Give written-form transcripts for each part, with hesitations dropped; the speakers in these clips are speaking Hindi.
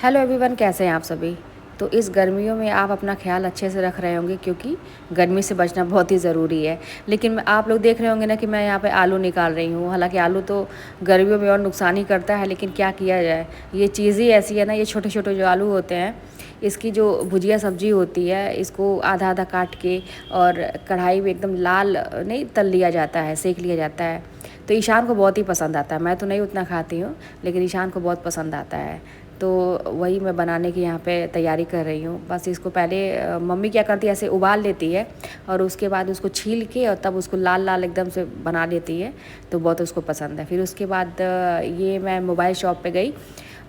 हेलो एवरीवन, कैसे हैं आप सभी। तो इस गर्मियों में आप अपना ख्याल अच्छे से रख रहे होंगे क्योंकि गर्मी से बचना बहुत ही ज़रूरी है। लेकिन आप लोग देख रहे होंगे ना कि मैं यहाँ पे आलू निकाल रही हूँ। हालांकि आलू तो गर्मियों में और नुकसान ही करता है, लेकिन क्या किया जाए, ये चीज़ ही ऐसी है ना। ये छोटे छोटे जो आलू होते हैं, इसकी जो भुजिया सब्जी होती है, इसको आधा आधा काट के और कढ़ाई में एकदम लाल नहीं तल लिया जाता है, सेक लिया जाता है। तो ईशान को बहुत ही पसंद आता है। मैं तो नहीं उतना खाती हूँ, लेकिन ईशान को बहुत पसंद आता है। तो वही मैं बनाने की यहाँ पे तैयारी कर रही हूँ। बस इसको पहले मम्मी क्या करती है, ऐसे उबाल लेती है और उसके बाद उसको छील के और तब उसको लाल लाल एकदम से बना लेती है। तो बहुत उसको पसंद है। फिर उसके बाद ये मैं मोबाइल शॉप पे गई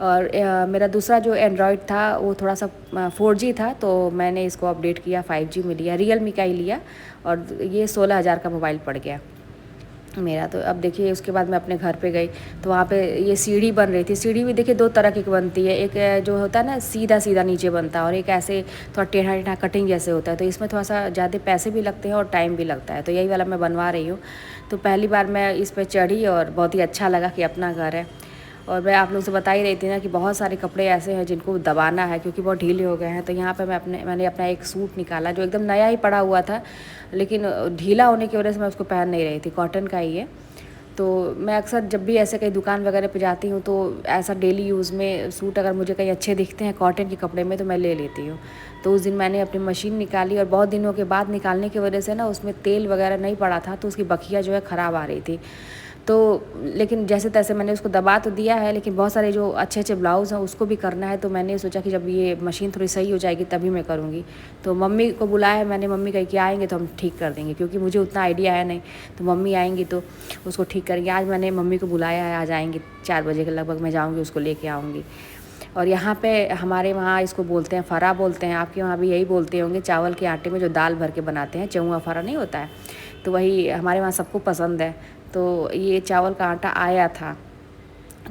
और मेरा दूसरा जो एंड्रॉयड था वो थोड़ा सा 4G था, तो मैंने इसको अपडेट किया, 5G में लिया, रियलमी का ही लिया और ये 16,000 का मोबाइल पड़ गया मेरा। तो अब देखिए, उसके बाद मैं अपने घर पे गई तो वहाँ पे ये सीढ़ी बन रही थी। सीढ़ी भी देखिए दो तरह की बनती है, एक जो होता है ना सीधा सीधा नीचे बनता है और एक ऐसे थोड़ा टेढ़ा टेढ़ा कटिंग जैसे होता है। तो इसमें थोड़ा सा ज़्यादा पैसे भी लगते हैं और टाइम भी लगता है। तो यही वाला मैं बनवा रही हूँ। तो पहली बार मैं इस पर चढ़ी और बहुत ही अच्छा लगा कि अपना घर है। और मैं आप लोग से बता ही रही थी ना कि बहुत सारे कपड़े ऐसे हैं जिनको दबाना है क्योंकि बहुत ढीले हो गए हैं। तो यहाँ पे मैंने अपना एक सूट निकाला जो एकदम नया ही पड़ा हुआ था, लेकिन ढीला होने की वजह से मैं उसको पहन नहीं रही थी। कॉटन का ही है। तो मैं अक्सर जब भी ऐसे कहीं दुकान वगैरह पे जाती हूँ तो ऐसा डेली यूज़ में सूट अगर मुझे कहीं अच्छे दिखते हैं कॉटन के कपड़े में तो मैं ले लेती हूँ। तो उस दिन मैंने अपनी मशीन निकाली और बहुत दिनों के बाद निकालने की वजह से ना उसमें तेल वगैरह नहीं पड़ा था, तो उसकी बखिया जो है ख़राब आ रही थी। तो लेकिन जैसे तैसे मैंने उसको दबा तो दिया है, लेकिन बहुत सारे जो अच्छे अच्छे ब्लाउज़ हैं उसको भी करना है। तो मैंने सोचा कि जब ये मशीन थोड़ी सही हो जाएगी तभी मैं करूँगी। तो मम्मी को बुलाया है मैंने, मम्मी कही कि आएंगे तो हम ठीक कर देंगे, क्योंकि मुझे उतना आइडिया है नहीं। तो मम्मी आएंगी तो उसको ठीक करेंगे। आज मैंने मम्मी को बुलाया है, आज आएंगे 4 बजे के लगभग मैं जाऊँगी, उसको लेके आऊँगी। और यहाँ पे हमारे वहाँ इसको बोलते हैं फरा बोलते हैं, आपके वहाँ भी यही बोलते होंगे। चावल के आटे में जो दाल भर के बनाते हैं, चौआ फरा नहीं होता है, तो वही हमारे वहाँ सबको पसंद है। तो ये चावल का आटा आया था,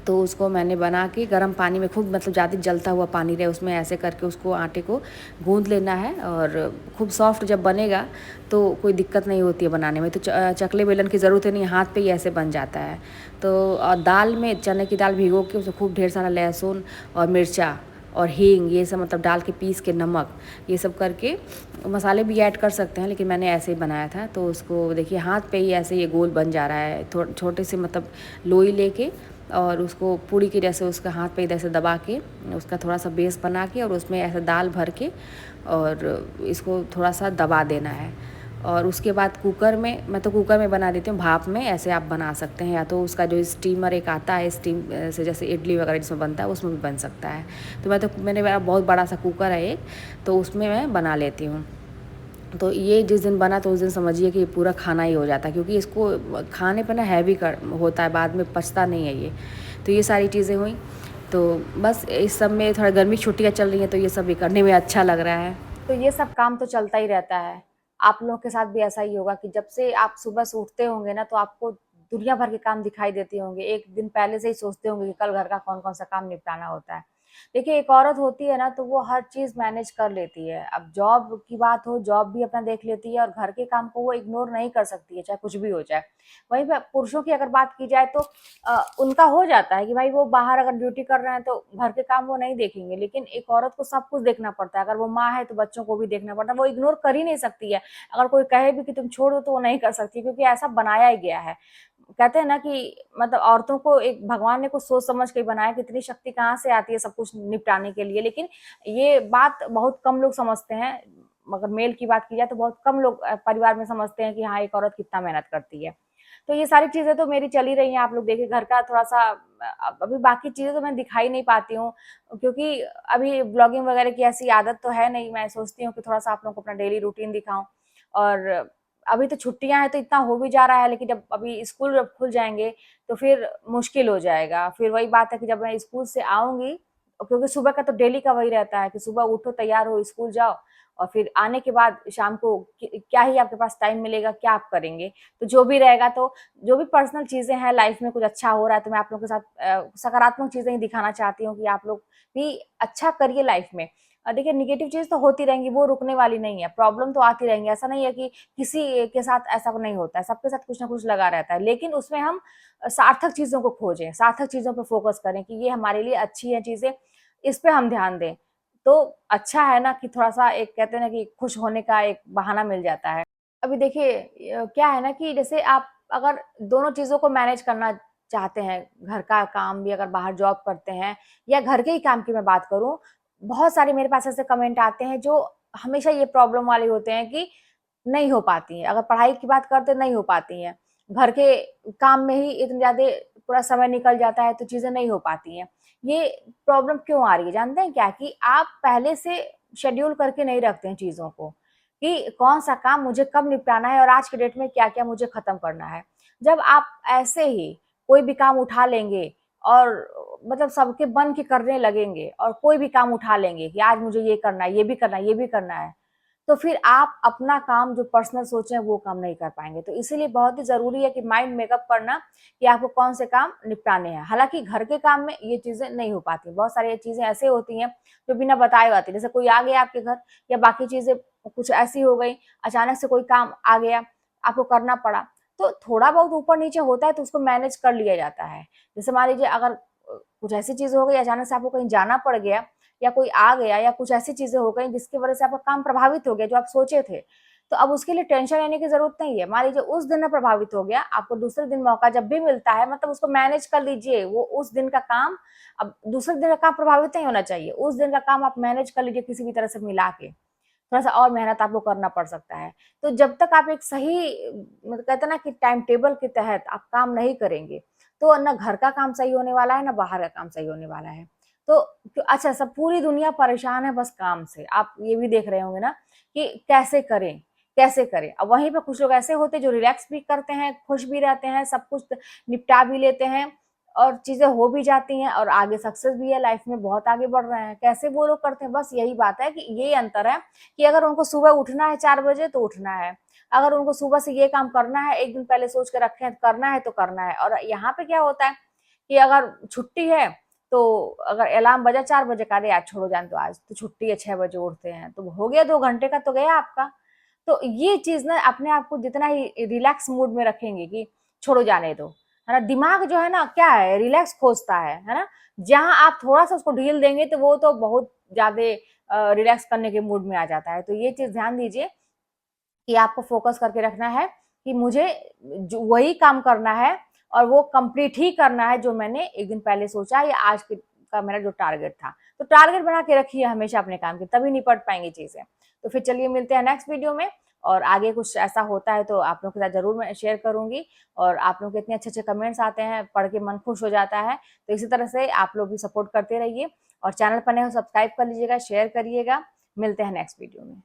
तो उसको मैंने बना के गर्म पानी में खूब, मतलब ज़्यादा जलता हुआ पानी रहे उसमें, ऐसे करके उसको आटे को गूँध लेना है। और खूब सॉफ्ट जब बनेगा तो कोई दिक्कत नहीं होती है बनाने में। तो चकले बेलन की ज़रूरत ही नहीं, हाथ पे ही ऐसे बन जाता है। तो और दाल में चने की दाल भिगो के उसमें खूब ढेर सारा लहसुन और मिर्चा और हींग, ये सब मतलब डाल के पीस के, नमक, ये सब करके, मसाले भी ऐड कर सकते हैं, लेकिन मैंने ऐसे ही बनाया था। तो उसको देखिए हाथ पे ही ऐसे ये गोल बन जा रहा है। छोटे से मतलब लोई लेके और उसको पूड़ी की जैसे उसका हाथ पे ऐसे दबा के उसका थोड़ा सा बेस बना के और उसमें ऐसे दाल भर के और इसको थोड़ा सा दबा देना है। और उसके बाद कुकर में, मैं तो कुकर में बना देती हूँ, भाप में ऐसे आप बना सकते हैं, या तो उसका जो स्टीमर एक आता है, स्टीम से जैसे इडली वगैरह जिसमें बनता है उसमें भी बन सकता है। तो मैंने मेरा बहुत बड़ा सा कुकर है एक, तो उसमें मैं बना लेती हूँ। तो ये जिस दिन बना तो उस दिन समझिए कि पूरा खाना ही हो जाता है, क्योंकि इसको खाने पर ना हैवी कर होता है, बाद में पचता नहीं है ये। तो ये सारी चीज़ें हुई। तो बस इस सब में थोड़ा गर्मी छुट्टियाँ चल रही हैं तो ये सब भी करने में अच्छा लग रहा है। तो ये सब काम तो चलता ही रहता है। आप लोगों के साथ भी ऐसा ही होगा कि जब से आप सुबह से उठते होंगे ना तो आपको दुनिया भर के काम दिखाई देते होंगे। एक दिन पहले से ही सोचते होंगे कि कल घर का कौन कौन सा काम निपटाना होता है। देखिए, एक औरत होती है ना तो वो हर चीज मैनेज कर लेती है। अब जॉब की बात हो, जॉब भी अपना देख लेती है और घर के काम को वो इग्नोर नहीं कर सकती है, चाहे कुछ भी हो जाए। वहीं पे पुरुषों की अगर बात की जाए तो उनका हो जाता है कि भाई वो बाहर अगर ड्यूटी कर रहे हैं तो घर के काम वो नहीं देखेंगे, लेकिन एक औरत को सब कुछ देखना पड़ता है। अगर वो माँ है तो बच्चों को भी देखना पड़ता है, वो इग्नोर कर ही नहीं सकती है। अगर कोई कहे भी कि तुम छोड़ दो तो वो नहीं कर सकती, क्योंकि ऐसा बनाया ही गया है। कहते हैं ना कि मतलब औरतों को एक भगवान ने कुछ सोच समझ के बनाया कि इतनी शक्ति कहाँ से आती है सब कुछ निपटाने के लिए। लेकिन ये बात बहुत कम लोग समझते हैं। मगर मेल की बात की जाए तो बहुत कम लोग परिवार में समझते हैं कि हाँ, एक औरत कितना मेहनत करती है। तो ये सारी चीजें तो मेरी चली रही हैं। आप लोग देखिए, घर का थोड़ा सा अभी बाकी चीजें तो मैं दिखाई नहीं पाती हूँ, क्योंकि अभी ब्लॉगिंग वगैरह की ऐसी आदत तो है नहीं। मैं सोचती हूँ कि थोड़ा सा आप लोगों को अपना डेली रूटीन दिखाऊं। और अभी तो छुट्टियां हैं तो इतना हो भी जा रहा है, लेकिन जब अभी स्कूल जब खुल जाएंगे तो फिर मुश्किल हो जाएगा। फिर वही बात है कि जब मैं स्कूल से आऊंगी, क्योंकि सुबह का तो डेली का वही रहता है कि सुबह उठो, तैयार हो, स्कूल जाओ, और फिर आने के बाद शाम को क्या ही आपके पास टाइम मिलेगा, क्या आप करेंगे। तो जो भी रहेगा, तो जो भी पर्सनल चीजें हैं लाइफ में, कुछ अच्छा हो रहा है तो मैं आप लोगों के साथ सकारात्मक चीजें ही दिखाना चाहती हूँ कि आप लोग भी अच्छा करिए लाइफ में। देखिए, निगेटिव चीज तो होती रहेंगी, वो रुकने वाली नहीं है। प्रॉब्लम तो आती रहेंगी, ऐसा नहीं है कि किसी के साथ ऐसा नहीं होता है, सबके साथ कुछ ना कुछ लगा रहता है। लेकिन उसमें हम सार्थक चीजों को खोजें, सार्थक चीजों पर फोकस करें कि ये हमारे लिए अच्छी है चीजें। इस पे हम ध्यान दें। तो अच्छा है ना कि थोड़ा-सा एक कहते हैं ना कि खुश होने का एक बहाना मिल जाता है। अभी देखिए क्या है ना कि जैसे आप अगर दोनों चीज़ों को मैनेज करना चाहते हैं, घर का काम भी अगर बाहर जॉब करते हैं या घर के ही काम की मैं बात करूँ, बहुत सारे मेरे पास ऐसे कमेंट आते हैं जो हमेशा ये प्रॉब्लम वाले होते हैं कि नहीं हो पाती हैं। अगर पढ़ाई की बात करते नहीं हो पाती हैं। घर के काम में ही इतने ज़्यादा पूरा समय निकल जाता है तो चीज़ें नहीं हो पाती हैं। ये प्रॉब्लम क्यों आ रही है जानते हैं क्या? कि आप पहले से शेड्यूल करके नहीं रखते हैं चीज़ों को, कि कौन-सा काम मुझे कब निपटाना है और आज के डेट में क्या-क्या मुझे खत्म करना है। जब आप ऐसे ही कोई भी काम उठा लेंगे और मतलब सबके बन के करने लगेंगे और कोई भी काम उठा लेंगे कि आज मुझे ये करना है, ये भी करना है, ये भी करना है। तो फिर आप अपना काम जो पर्सनल सोचे हैं वो काम नहीं कर पाएँगे। तो इसीलिए बहुत ही ज़रूरी है कि माइंड मेकअप करना कि आपको कौन से काम निपटाने हैं। हालाँकि घर के काम में ये चीज़ें नहीं हो पाती। बहुत सारी चीज़ें ऐसे होती हैं जो बिना बताए आती हैं। जैसे कोई आ गया आपके घर या बाकी चीज़ें कुछ ऐसी हो गई, अचानक से कोई काम आ गया, आपको करना पड़ा। तो थोड़ा बहुत ऊपर-नीचे होता है तो उसको मैनेज कर लिया जाता है। जैसे मान लीजिए अगर कुछ ऐसी चीज़ हो गई अचानक से आपको कहीं जाना पड़ गया या कोई आ गया या कुछ ऐसी चीज़ें हो गई जिसकी वज़ह से आपका काम प्रभावित हो गया जो आप सोचे थे। तो अब उसके लिए टेंशन लेने की ज़रूरत नहीं है। मान लीजिए उस दिन ना प्रभावित हो गया, आपको दूसरे दिन मौका जब भी मिलता है मतलब उसको मैनेज कर लीजिए। वो उस दिन का काम अब दूसरे दिन का काम प्रभावित नहीं होना चाहिए। उस दिन का काम आप मैनेज कर लीजिए किसी भी तरह से मिला के। थोड़ा-सा और मेहनत आपको करना पड़ सकता है। तो जब तक आप एक सही मतलब कहते हैं ना कि टाइम टेबल के तहत आप काम नहीं करेंगे, तो ना घर का काम सही होने वाला है, ना बाहर का काम सही होने वाला है। तो अच्छा सब पूरी दुनिया परेशान है बस काम से। आप ये भी देख रहे होंगे ना कि कैसे करें, कैसे करें? अब वहीं पे कुछ लोग ऐसे होते हैं जो रिलैक्स भी करते हैं, खुश भी रहते हैं, सब कुछ निपटा भी लेते हैं और चीज़ें हो भी जाती हैं और आगे सक्सेस भी है, लाइफ में बहुत आगे बढ़ रहे हैं। कैसे वो लोग करते हैं? बस यही बात है कि ये अंतर है कि अगर उनको सुबह उठना है 4 बजे तो उठना है। अगर उनको सुबह से ये काम करना है, 1 दिन पहले सोच के रखे हैं, करना है तो करना है। और यहाँ पे क्या होता है कि अगर छुट्टी है, तो अगर अलार्म बजा 4 बजे का, अरे यार छोड़ो जाने दो आज तो छुट्टी है 6 बजे उठते हैं, तो हो गया 2 घंटे का तो गया आपका। तो ये चीज़ ना अपने आप को जितना ही रिलैक्स मूड में रखेंगे कि छोड़ो जाने दो, है ना? दिमाग जो है ना क्या है रिलैक्स खोजता है ना? जहाँ आप थोड़ा-सा उसको ढील देंगे तो वो तो बहुत ज़्यादा रिलैक्स करने के मूड में आ जाता है। तो ये चीज़ ध्यान दीजिए कि आपको फ़ोकस करके रखना है कि मुझे जो वही काम करना है और वो कंप्लीट ही करना है जो मैंने 1 दिन पहले सोचा या आज के का मेरा जो टारगेट था। तो टारगेट बना के रखिए हमेशा अपने काम के, तभी निपट पाएँगी चीज़ें। तो फिर चलिए मिलते हैं नेक्स्ट वीडियो में और आगे कुछ ऐसा होता है तो आप लोगों के साथ ज़रूर मैं शेयर करूँगी और आप लोगों के इतने अच्छे-अच्छे कमेंट्स आते हैं, पढ़ के मन खुश हो जाता है। तो इसी तरह से आप लोग भी सपोर्ट करते रहिए और चैनल पर नए हो सब्सक्राइब कर लीजिएगा, शेयर करिएगा। मिलते हैं नेक्स्ट वीडियो में।